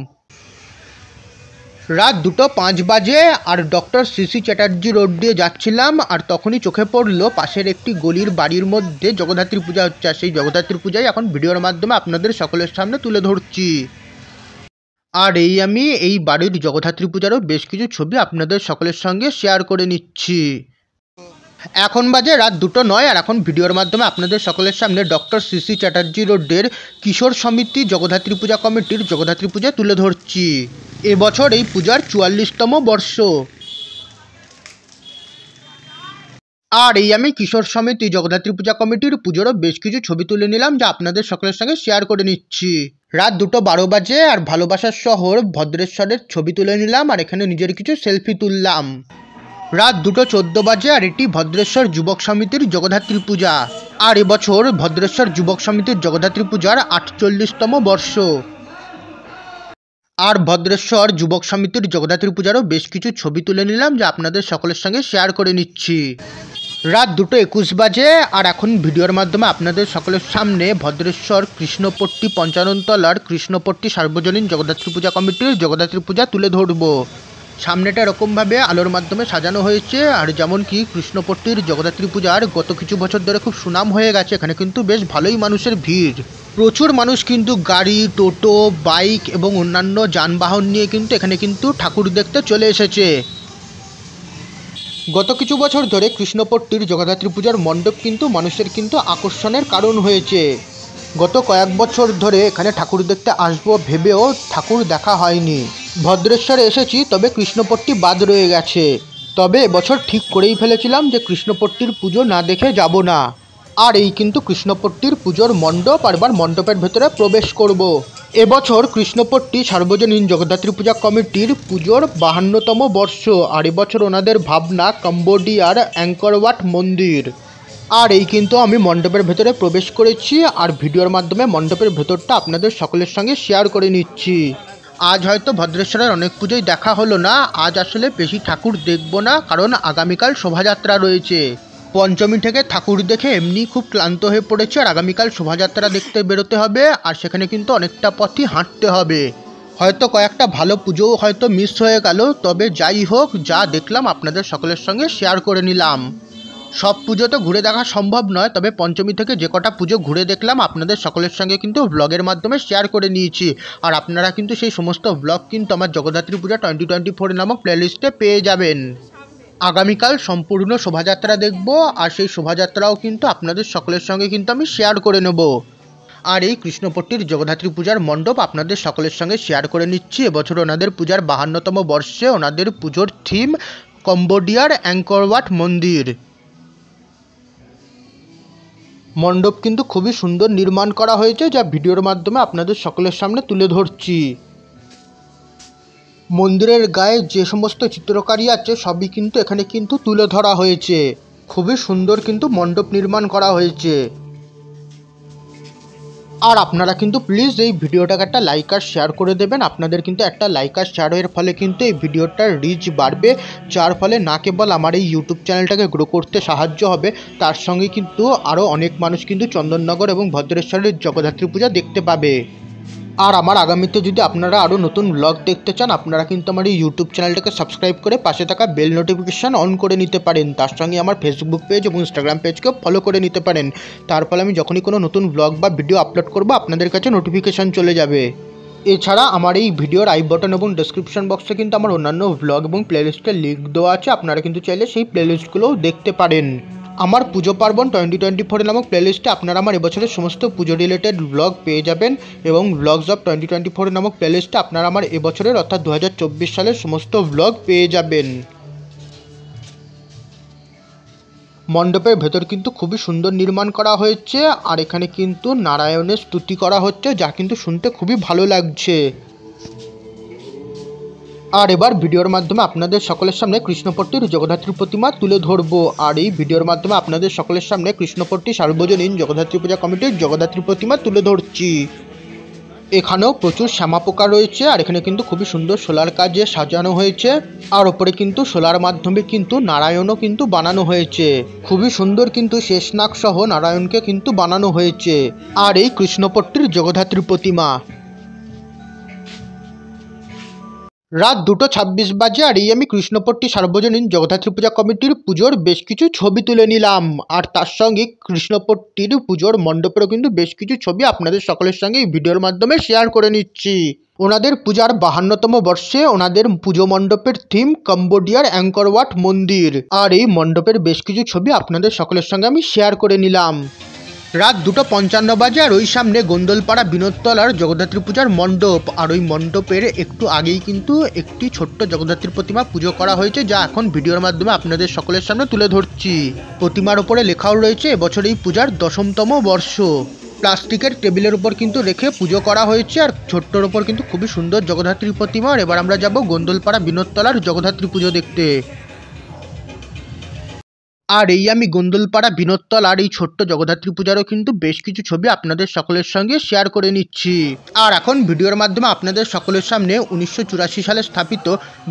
রাত 2:05 বাজে আর ডক্টর সিসি চ্যাটার্জি রোড দিয়ে যাচ্ছিলাম আর তখনই চোখে পড়লো পাশের একটি গলির বাড়ির মধ্যে জগদ্ধাত্রী পূজা হচ্ছে। আর সেই জগদ্ধাত্রী পূজাই এখন ভিডিওর মাধ্যমে আপনাদের সকলের সামনে তুলে ধরছি। আর এই আমি এই বাড়ির জগদ্ধাত্রী পূজারও বেশ কিছু ছবি আপনাদের সকলের সঙ্গে শেয়ার করে নিচ্ছি। এখন বাজে রাত 2:09 আর এখন ভিডিওর মাধ্যমে আপনাদের সকলের সামনে ডক্টর সিসি চ্যাটার্জি রোডের কিশোর সমিতি জগদ্ধাত্রী পূজা কমিটির জগদ্ধাত্রী পূজা তুলে ধরছি। এবছর এই পূজার 44তম বর্ষ। আর এই আমি কিশোর সমিতি জগদ্ধাত্রী পূজা কমিটির পুজোরও বেশ কিছু ছবি তুলে নিলাম, যা আপনাদের সকলের সঙ্গে শেয়ার করে নিচ্ছি। রাত 2:12 বাজে আর ভালোবাসার শহর ভদ্রেশ্বরের ছবি তুলে নিলাম আর এখানে নিজের কিছু সেলফি তুললাম। রাত 2:14 বাজে আর এটি ভদ্রেশ্বর যুবক সমিতির জগদ্ধাত্রী পূজা। আর এবছর ভদ্রেশ্বর যুবক সমিতির জগদ্ধাত্রী পূজার 48তম বর্ষ। আর ভদ্রেশ্বর যুবক সমিতির জগদ্ধাত্রী পূজারও বেশ কিছু ছবি তুলে নিলাম, যা আপনাদের সকলের সঙ্গে শেয়ার করে নিচ্ছি। রাত 2:21 বাজে আর এখন ভিডিওর মাধ্যমে আপনাদের সকলের সামনে ভদ্রেশ্বর কৃষ্ণপট্টি পঞ্চাননতলার কৃষ্ণপট্টি সার্বজনীন জগদ্ধাত্রী পূজা কমিটির জগদ্ধাত্রী পূজা তুলে ধরবো। সামনেটা এরকমভাবে আলোর মাধ্যমে সাজানো হয়েছে। আর যেমন কি কৃষ্ণপট্টির জগদ্ধাত্রী পূজার গত কিছু বছর ধরে খুব সুনাম হয়ে গেছে, এখানে কিন্তু বেশ ভালোই মানুষের ভিড়। প্রচুর মানুষ কিন্তু গাড়ি, টোটো, বাইক এবং অন্যান্য যানবাহন নিয়ে কিন্তু এখানে কিন্তু ঠাকুর দেখতে চলে এসেছে। গত কিছু বছর ধরে কৃষ্ণপট্টির জগদ্ধাত্রী পূজার মণ্ডপ কিন্তু মানুষের কিন্তু আকর্ষণের কারণ হয়েছে। গত কয়েক বছর ধরে এখানে ঠাকুর দেখতে আসবো ভেবেও ঠাকুর দেখা হয়নি। ভদ্রেশ্বরে এসেছি, তবে কৃষ্ণপট্টি বাদ রয়ে গেছে। তবে এবছর ঠিক করেই ফেলেছিলাম যে কৃষ্ণপট্টির পুজো না দেখে যাব না। আর এই কিন্তু কৃষ্ণপট্টির পুজোর মণ্ডপ, আর এবার মণ্ডপের ভেতরে প্রবেশ করব। এবছর কৃষ্ণপট্টি সার্বজনীন জগদ্ধাত্রী পূজা কমিটির পুজোর 52তম বর্ষ। আর এবছর ওনাদের ভাবনা কম্বোডিয়ার অ্যাঙ্কর ওয়াট মন্দির। আর এই কিন্তু আমি মণ্ডপের ভেতরে প্রবেশ করেছি আর ভিডিওর মাধ্যমে মণ্ডপের ভেতরটা আপনাদের সকলের সঙ্গে শেয়ার করে নিচ্ছি। আজ হয়তো ভদ্রেশ্বরের অনেক পুজোই দেখা হলো না। আজ আসলে বেশি ঠাকুর দেখব না, কারণ আগামীকাল শোভাযাত্রা রয়েছে। পঞ্চমী থেকে ঠাকুর দেখে এমনি খুব ক্লান্ত হয়ে পড়েছে, আর আগামীকাল শোভাযাত্রা দেখতে বেরোতে হবে। আর সেখানে কিন্তু অনেকটা পথই হাঁটতে হবে। হয়তো কয়েকটা ভালো পুজোও হয়তো মিস হয়ে গেল। তবে যাই হোক, যা দেখলাম আপনাদের সকলের সঙ্গে শেয়ার করে নিলাম। সব পুজো তো ঘুরে দেখা সম্ভব নয়, তবে পঞ্চমী থেকে যে কটা পুজো ঘুরে দেখলাম আপনাদের সকলের সঙ্গে কিন্তু ব্লগের মাধ্যমে শেয়ার করে নিয়েছি। আর আপনারা কিন্তু সেই সমস্ত ব্লগ কিন্তু আমার জগদ্ধাত্রী পূজা 2024 নামক প্লেলিস্টে পেয়ে যাবেন। আগামীকাল সম্পূর্ণ শোভাযাত্রা দেখব, আর সেই শোভাযাত্রাও কিন্তু আপনাদের সকলের সঙ্গে কিন্তু আমি শেয়ার করে নেব। আর এই কৃষ্ণপট্টির জগদ্ধাত্রী পূজার মণ্ডপ আপনাদের সকলের সঙ্গে শেয়ার করে নিচ্ছি। এবছর ওনাদের পূজার 52তম বর্ষে ওনাদের পুজোর থিম কম্বোডিয়ার অ্যাঙ্কর ওয়াট মন্দির। মণ্ডপ কিন্তু খুবই সুন্দর নির্মাণ করা হয়েছে, যা ভিডিওর মাধ্যমে আপনাদের সকলের সামনে তুলে ধরছি। মন্দিরের গায়ে যে সমস্ত চিত্রকারি আছে সবই কিন্তু এখানে কিন্তু তুলে ধরা হয়েছে। খুবই সুন্দর কিন্তু মণ্ডপ নির্মাণ করা হয়েছে। আর আপনারা কিন্তু প্লিজ এই ভিডিওটাকে একটা লাইক আর শেয়ার করে দেবেন। আপনাদের কিন্তু একটা লাইক আর শেয়ারের ফলে কিন্তু এই ভিডিওটার রিচ বাড়বে, যার ফলে না কেবল আমার এই ইউটিউব চ্যানেলটাকে গ্রো করতে সাহায্য হবে, তার সঙ্গে কিন্তু আরও অনেক মানুষ কিন্তু চন্দননগর এবং ভদ্রেশ্বরের জগদ্ধাত্রী পূজা দেখতে পাবে। আর আমার আগামীতে যদি আপনারা আরও নতুন ব্লগ দেখতে চান, আপনারা কিন্তু আমার এই ইউটিউব চ্যানেলটাকে সাবস্ক্রাইব করে পাশে থাকা বেল নোটিফিকেশান অন করে নিতে পারেন। তার সঙ্গে আমার ফেসবুক পেজ এবং ইনস্টাগ্রাম পেজকেও ফলো করে নিতে পারেন। তার ফলে আমি যখনই কোনো নতুন ব্লগ বা ভিডিও আপলোড করব আপনাদের কাছে নোটিফিকেশান চলে যাবে। এছাড়া আমার এই ভিডিওর আই বাটন এবং ডেসক্রিপশন বক্সে কিন্তু আমার অন্যান্য ব্লগ এবং প্লেলিস্টের লিঙ্ক দেওয়া আছে। আপনারা কিন্তু চাইলে সেই প্লেলিস্টগুলোও দেখতে পারেন। আমার পুজো পার্বণ 2024 নামক প্লেলিস্টে আপনারা আমার এবছরের সমস্ত পুজো রিলেটেড ব্লগ পেয়ে যাবেন এবং ব্লগস অফ 2024 নামক প্লেলিস্টে আপনারা আমার এবছরের অর্থাৎ 2024 সালের সমস্ত ব্লগ পেয়ে যাবেন। মণ্ডপের ভেতর কিন্তু খুবই সুন্দর নির্মাণ করা হয়েছে আর এখানে কিন্তু নারায়ণের স্তুতি করা হচ্ছে, যা কিন্তু শুনতে খুবই ভালো লাগছে। আর এবার ভিডিওর মাধ্যমে আপনাদের সকলের সামনে কৃষ্ণপট্টির জগদ্ধাত্রী প্রতিমা তুলে ধরবো। আর এই ভিডিওর মাধ্যমে আপনাদের সকলের সামনে কৃষ্ণপট্টি সার্বজনীন জগদ্ধাত্রী পূজা কমিটির জগদ্ধাত্রী প্রতিমা তুলে ধরছি। এখানেও প্রচুর শ্যামা পোকা রয়েছে আর এখানে কিন্তু খুবই সুন্দর সোলার কাজে সাজানো হয়েছে আর ওপরে কিন্তু সোলার মাধ্যমে কিন্তু নারায়ণও কিন্তু বানানো হয়েছে। খুবই সুন্দর কিন্তু শেষনাগ সহ নারায়ণকে কিন্তু বানানো হয়েছে। আর এই কৃষ্ণপট্টির জগদ্ধাত্রী প্রতিমা রাত 2:26 বাজে আর এই আমি কৃষ্ণপট্টি সার্বজনীন জগদ্ধাত্রী পূজা কমিটির পুজোর বেশ কিছু ছবি তুলে নিলাম আর তার সঙ্গে কৃষ্ণপট্টির পুজোর মণ্ডপেরও কিন্তু বেশ কিছু ছবি আপনাদের সকলের সঙ্গে এই ভিডিওর মাধ্যমে শেয়ার করে নিচ্ছি। ওনাদের পূজার 52তম বর্ষে ওনাদের পুজো মণ্ডপের থিম কম্বোডিয়ার অ্যাঙ্কর ওয়াট মন্দির আর এই মণ্ডপের বেশ কিছু ছবি আপনাদের সকলের সঙ্গে আমি শেয়ার করে নিলাম। রাত 2:55 বাজে আর ওই সামনে গোন্দলপাড়া বিনোদতলার জগদ্ধাত্রী পূজার মণ্ডপ আর ওই মণ্ডপের একটু আগেই কিন্তু একটি ছোট্ট জগদ্ধাত্রীর প্রতিমা পুজো করা হয়েছে, যা এখন ভিডিওর মাধ্যমে আপনাদের সকলের সামনে তুলে ধরছি। প্রতিমার ওপরে লেখাও রয়েছে এবছর এই পূজার 10তম বর্ষ। প্লাস্টিকের টেবিলের উপর কিন্তু রেখে পুজো করা হয়েছে আর ছোট্টর ওপর কিন্তু খুবই সুন্দর জগদ্ধাত্রী প্রতিমা। আর এবার আমরা যাব গোন্দলপাড়া বিনোদতলার জগদ্ধাত্রী পুজো দেখতে। আর এই আমি গোন্দলপাড়া বিনোদতলার এই ছোট্ট জগদ্ধাত্রী পূজারও কিন্তু বেশ কিছু ছবি আপনাদের সকলের সঙ্গে শেয়ার করে নিচ্ছি। আর এখন ভিডিওর মাধ্যমে আপনাদের সকলের সামনে 1984 সালে স্থাপিত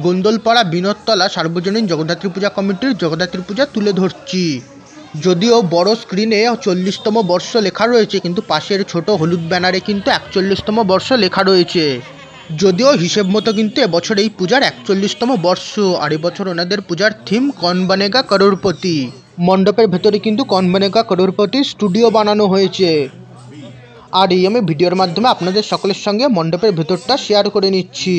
গোন্দলপাড়া বিনোদতলা সার্বজনীন জগদ্ধাত্রী পূজা কমিটির জগদ্ধাত্রী পূজা তুলে ধরছি। যদিও বড় স্ক্রিনে 40তম বর্ষ লেখা রয়েছে, কিন্তু পাশের ছোট হলুদ ব্যানারে কিন্তু 41তম বর্ষ লেখা রয়েছে। যদিও হিসেব মতো কিন্তু এবছর এই পূজার 41তম বর্ষ আর এবছর ওনাদের পূজার থিম কৌন বনেগা করোড়পতি। মণ্ডপের ভেতরে কিন্তু কৌন বনেগা করোড়পতি স্টুডিও বানানো হয়েছে। আর এই আমি ভিডিওর মাধ্যমে আপনাদের সকলের সঙ্গে মণ্ডপের ভেতরটা শেয়ার করে নিচ্ছি।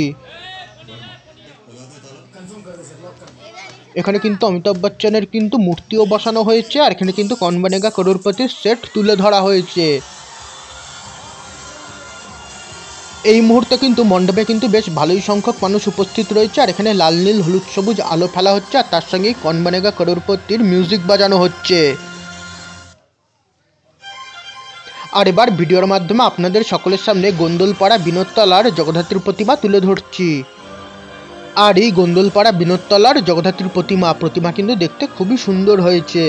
এখানে কিন্তু অমিতাভ বচ্চনের কিন্তু মূর্তিও বসানো হয়েছে আর এখানে কিন্তু কৌন বনেগা করোড়পতির সেট তুলে ধরা হয়েছে। এই মুহূর্তে কিন্তু মণ্ডপে কিন্তু বেশ ভালোই সংখ্যক মানুষ উপস্থিত রয়েছে আর এখানে লাল নীল হলুদ সবুজ আলো ফেলা হচ্ছে আর তার সঙ্গেই কৌন বনেগা করোড়পতির মিউজিক বাজানো হচ্ছে। আর এবার ভিডিওর মাধ্যমে আপনাদের সকলের সামনে গোন্দলপাড়া বিনোদতলার জগদ্ধাত্রীর প্রতিমা তুলে ধরছি। আর এই গোন্দলপাড়া বিনোদতলার জগদ্ধাত্রীর প্রতিমা কিন্তু দেখতে খুবই সুন্দর হয়েছে।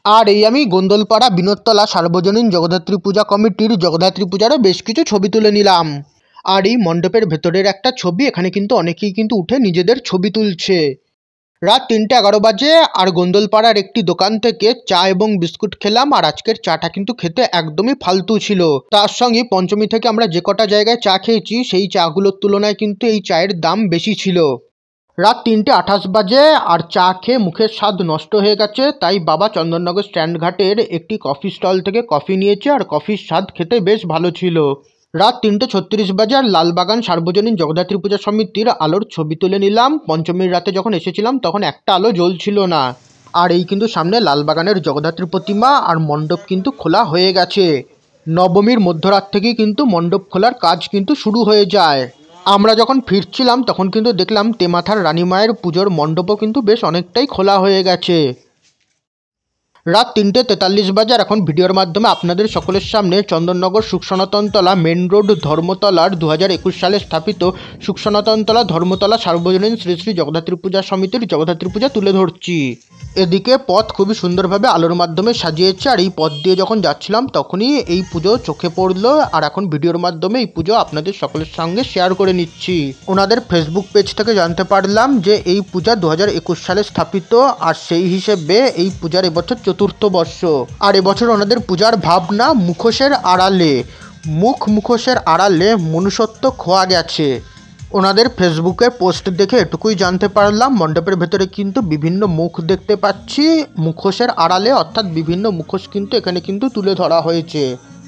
আর এই আমি গোন্দলপাড়া বিনোদতলা সার্বজনীন জগদ্ধাত্রী পূজা কমিটির জগদ্ধাত্রী পূজারও বেশ কিছু ছবি তুলে নিলাম। আর এই মণ্ডপের ভেতরের একটা ছবি, এখানে কিন্তু অনেকেই কিন্তু উঠে নিজেদের ছবি তুলছে। রাত 3:11 বাজে আর গোন্দলপাড়ার একটি দোকান থেকে চা এবং বিস্কুট খেলাম আর আজকের চাটা কিন্তু খেতে একদমই ফালতু ছিল। তার সঙ্গে পঞ্চমী থেকে আমরা যে কটা জায়গায় চা খেয়েছি সেই চাগুলোর তুলনায় কিন্তু এই চায়ের দাম বেশি ছিল। রাত 3:28 বাজে আর চা খেয়ে মুখের স্বাদ নষ্ট হয়ে গেছে, তাই বাবা চন্দননগর স্ট্যান্ড ঘাটের একটি কফি স্টল থেকে কফি নিয়েছে আর কফির স্বাদ খেতে বেশ ভালো ছিল। রাত 3:36 বাজে আর লালবাগান সার্বজনীন জগদ্ধাত্রী পূজা সমিতির আলোর ছবি তুলে নিলাম। পঞ্চমীর রাতে যখন এসেছিলাম তখন একটা আলো জ্বলছিল না। আর এই কিন্তু সামনে লালবাগানের জগদ্ধাত্রী প্রতিমা আর মণ্ডপ কিন্তু খোলা হয়ে গেছে। নবমীর মধ্যরাত থেকেই কিন্তু মণ্ডপ খোলার কাজ কিন্তু শুরু হয়ে যায়। আমরা যখন ফিরছিলাম তখন কিন্তু দেখলাম তেমাথার রানীমায়ের পুজোর মণ্ডপও কিন্তু বেশ অনেকটাই খোলা হয়ে গেছে। রাত 3:43 বাজে আর এখন ভিডিওর মাধ্যমে আপনাদের সকলের সামনে চন্দননগর সুখসনাতনতলা মেন রোড ধর্মতলার 2021 সালে স্থাপিত সুখসনাতনতলা ধর্মতলা সার্বজনীন শ্রী শ্রী জগদ্ধাত্রী পূজা সমিতির জগদ্ধাত্রী পূজা তুলে ধরছি। এদিকে পথ খুবই সুন্দরভাবে আলোর মাধ্যমে সাজিয়েছে আর এই পথ দিয়ে যখন যাচ্ছিলাম তখনই এই পুজো চোখে পড়লো আর এখন ভিডিওর মাধ্যমে এই পুজো আপনাদের সকলের সঙ্গে শেয়ার করে নিচ্ছি। ওনাদের ফেসবুক পেজ থেকে জানতে পারলাম যে এই পূজা 2021 সালে স্থাপিত আর সেই হিসেবে এই পূজার এবছর 4র্থ বর্ষ। আর এবছর ওনাদের পূজার ভাবনা মুখোশের আড়ালে, মুখোশের আড়ালে মনুষ্যত্ব খোয়া গেছে। ওনাদের ফেসবুকের পোস্ট দেখে এটুকুই জানতে পারলাম মণ্ডপের ভেতরে কিন্তু বিভিন্ন মুখ দেখতে পাচ্ছি মুখোশের আড়ালে, অর্থাৎ বিভিন্ন মুখোশ কিন্তু এখানে কিন্তু তুলে ধরা হয়েছে।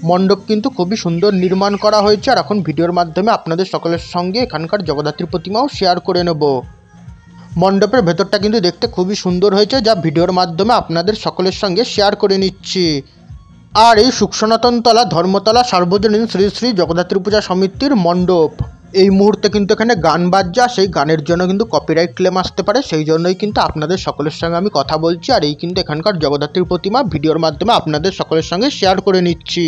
মণ্ডপ কিন্তু খুবই সুন্দর নির্মাণ করা হয়েছে আর এখন ভিডিওর মাধ্যমে আপনাদের সকলের সঙ্গে এখানকার জগদ্ধাত্রী প্রতিমাও শেয়ার করে নেব। মণ্ডপের ভেতরটা কিন্তু দেখতে খুবই সুন্দর হয়েছে, যা ভিডিওর মাধ্যমে আপনাদের সকলের সঙ্গে শেয়ার করে নিচ্ছি। আর এই সুখ সনাতনতলা ধর্মতলা সার্বজনীন শ্রী শ্রী জগদ্ধাত্রী পূজা সমিতির মণ্ডপ। এই মুহূর্তে কিন্তু এখানে গান বাজছে, সেই গানের জন্য কিন্তু কপিরাইট ক্লেম আসতে পারে, সেই জন্যই কিন্তু আপনাদের সকলের সঙ্গে আমি কথা বলছি। আর এই কিন্তু এখানকার জগদ্ধাত্রীর প্রতিমা ভিডিওর মাধ্যমে আপনাদের সকলের সঙ্গে শেয়ার করে নিচ্ছি।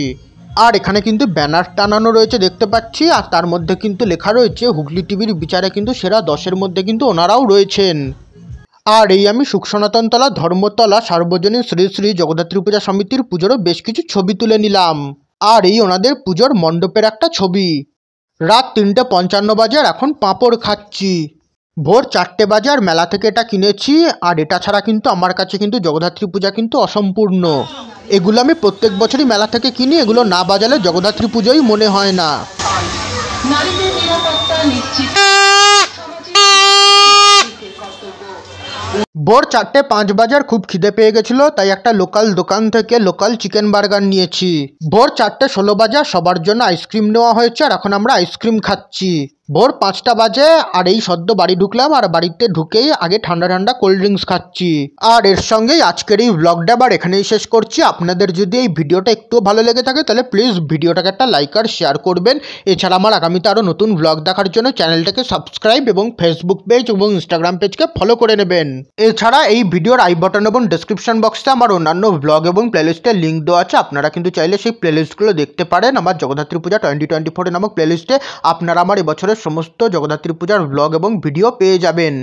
আর এখানে কিন্তু ব্যানার টানানো রয়েছে দেখতে পাচ্ছি, আর তার মধ্যে কিন্তু লেখা রয়েছে হুগলি টিভির বিচারে কিন্তু সেরা 10-এর মধ্যে কিন্তু ওনারাও রয়েছেন। আর এই আমি সুখ সনাতনতলা ধর্মতলা সার্বজনীন শ্রী শ্রী জগদ্ধাত্রী পূজা সমিতির পুজোরও বেশ কিছু ছবি তুলে নিলাম। আর এই ওনাদের পুজোর মণ্ডপের একটা ছবি। রাত 3:55 বাজে আর এখন পাঁপড় খাচ্ছি। ভোর 4টে বাজে আর মেলা থেকে এটা কিনেছি। আর এটা ছাড়া কিন্তু আমার কাছে কিন্তু জগদ্ধাত্রী পূজা কিন্তু অসম্পূর্ণ। এগুলো আমি প্রত্যেক বছরই মেলা থেকে কিনি, এগুলো না বাজালে জগদ্ধাত্রী পুজোই মনে হয় না।
নারীদের নিরাপত্তা নিশ্চিত
ভোর 4:05 বাজার খুব খিদে পেয়ে গেছিলো, তাই একটা লোকাল দোকান থেকে লোকাল চিকেন বার্গার নিয়েছি। ভোর 4:16 বাজার সবার জন্য আইসক্রিম নেওয়া হয়েছে আর এখন আমরা আইসক্রিম খাচ্ছি। ভোর 5টা বাজে আর এই সদ্য বাড়ি ঢুকলাম, আর বাড়িতে ঢুকেই আগে ঠান্ডা ঠান্ডা কোল্ড ড্রিঙ্কস খাচ্ছি। আর এর সঙ্গেই আজকের এই ব্লগটা আবার এখানেই শেষ করছি। আপনাদের যদি এই ভিডিওটা একটু ভালো লেগে থাকে তাহলে প্লিজ ভিডিওটাকে একটা লাইক আর শেয়ার করবেন। এছাড়া আমার আগামীতে আরও নতুন ব্লগ দেখার জন্য চ্যানেলটাকে সাবস্ক্রাইব এবং ফেসবুক পেজ এবং ইনস্টাগ্রাম পেজকে ফলো করে নেবেন। এছাড়া এই ভিডিওর আই বাটন এবং ডেসক্রিপশন বক্সে আমার অন্যান্য ব্লগ এবং প্লেলিস্টের লিঙ্ক দেওয়া আছে, আপনারা কিন্তু চাইলে সেই প্লেলিস্টগুলো দেখতে পারেন। আমার জগদ্ধাত্রী পূজা 2024 নামক প্লেলিস্টে আপনারা আমার এবছরের সমস্ত জগদ্ধাত্রী পূজার ব্লগ এবং ভিডিও পেয়ে যাবেন।